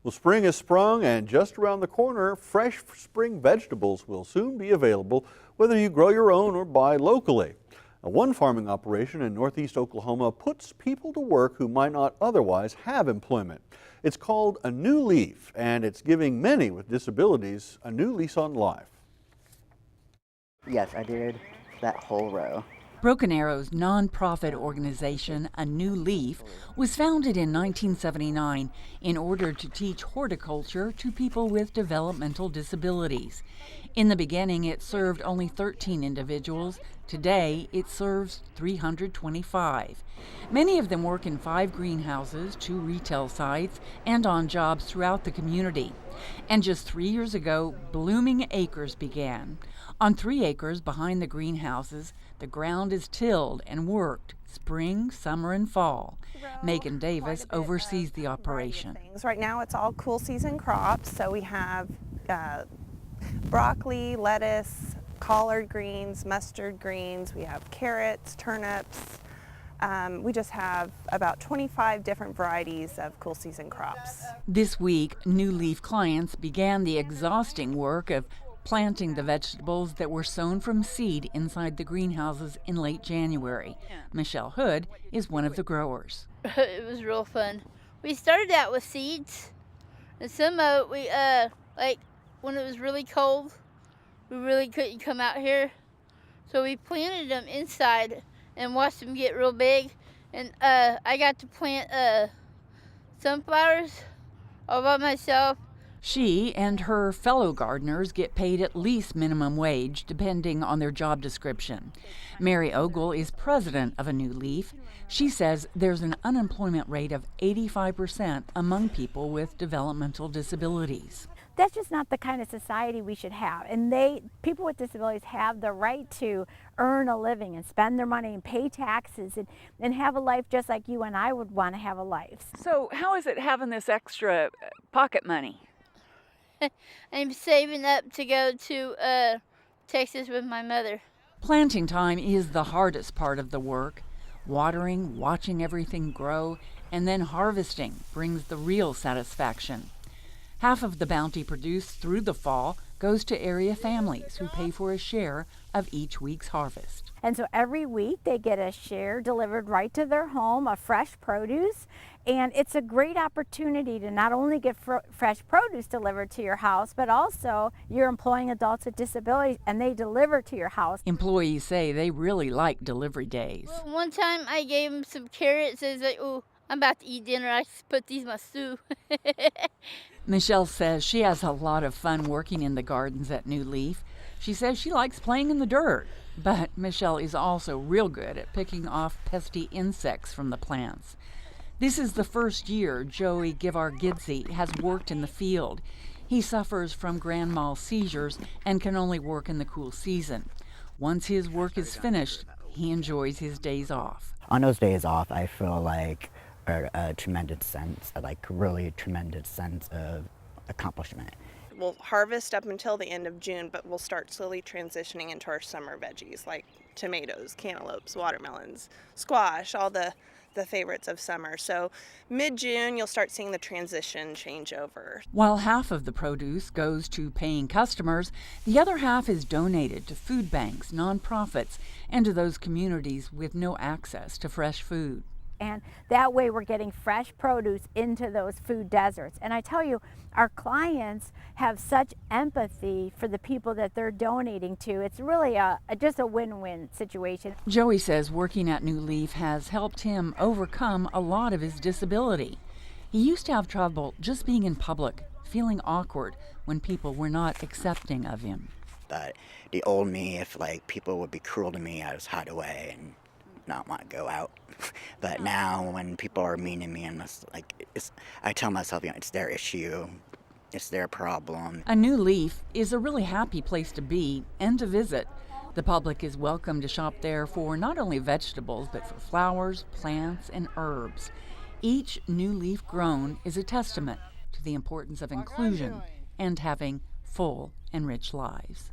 Well, spring has sprung, and just around the corner, fresh spring vegetables will soon be available, whether you grow your own or buy locally. Now, one farming operation in northeast Oklahoma puts people to work who might not otherwise have employment. It's called A New Leaf, and it's giving many with disabilities a new lease on life. Yes, I did that whole row. Broken Arrow's nonprofit organization, A New Leaf, was founded in 1979 in order to teach horticulture to people with developmental disabilities. In the beginning, it served only 13 individuals. Today, it serves 325. Many of them work in 5 greenhouses, 2 retail sites, and on jobs throughout the community. And just 3 years ago, Blooming Acres began. On 3 acres behind the greenhouses, the ground is tilled and worked spring, summer, and fall. Megan Davis oversees the operation. Right now it's all cool season crops, so we have broccoli, lettuce, collard greens, mustard greens, we have carrots, turnips. We just have about 25 different varieties of cool season crops. This week, New Leaf clients began the exhausting work of planting the vegetables that were sown from seed inside the greenhouses in late January. Michelle Hood is one of the growers. It was real fun. We started out with seeds, and some of it we, like when it was really cold, we really couldn't come out here. So we planted them inside and watched them get real big. And I got to plant sunflowers all by myself. She and her fellow gardeners get paid at least minimum wage, depending on their job description. Mary Ogle is president of A New Leaf. She says there's an unemployment rate of 85% among people with developmental disabilities. That's just not the kind of society we should have. And people with disabilities have the right to earn a living and spend their money and pay taxes and have a life just like you and I would want to have a life. So how is it having this extra pocket money? I'm saving up to go to Texas with my mother. Planting time is the hardest part of the work. Watering, watching everything grow, and then harvesting brings the real satisfaction. Half of the bounty produced through the fall goes to area families who pay for a share of each week's harvest. And so every week they get a share delivered right to their home of fresh produce. And it's a great opportunity to not only get fresh produce delivered to your house, but also you're employing adults with disabilities and they deliver to your house. Employees say they really like delivery days. Well, one time I gave them some carrots and I was like, oh, I'm about to eat dinner. I just put these in my stew. Michelle says she has a lot of fun working in the gardens at New Leaf. She says she likes playing in the dirt, but Michelle is also real good at picking off pesky insects from the plants. This is the first year Joey Givargidze has worked in the field. He suffers from grand mal seizures and can only work in the cool season. Once his work is finished, he enjoys his days off. On those days off, I feel like a tremendous sense, really tremendous sense of accomplishment. We'll harvest up until the end of June, but we'll start slowly transitioning into our summer veggies like tomatoes, cantaloupes, watermelons, squash, all the favorites of summer. So mid-June, you'll start seeing the transition change over. While half of the produce goes to paying customers, the other half is donated to food banks, nonprofits, and to those communities with no access to fresh food. And that way we're getting fresh produce into those food deserts. And I tell you, our clients have such empathy for the people that they're donating to. It's really just a win-win situation. Joey says working at New Leaf has helped him overcome a lot of his disability. He used to have trouble just being in public, feeling awkward when people were not accepting of him. But the old me, if people would be cruel to me, I just hide away and not want to go out. But now when people are mean to me, and I tell myself, it's their issue, it's their problem. A New Leaf is a really happy place to be and to visit. The public is welcome to shop there for not only vegetables, but for flowers, plants, and herbs. Each new leaf grown is a testament to the importance of inclusion and having full and rich lives.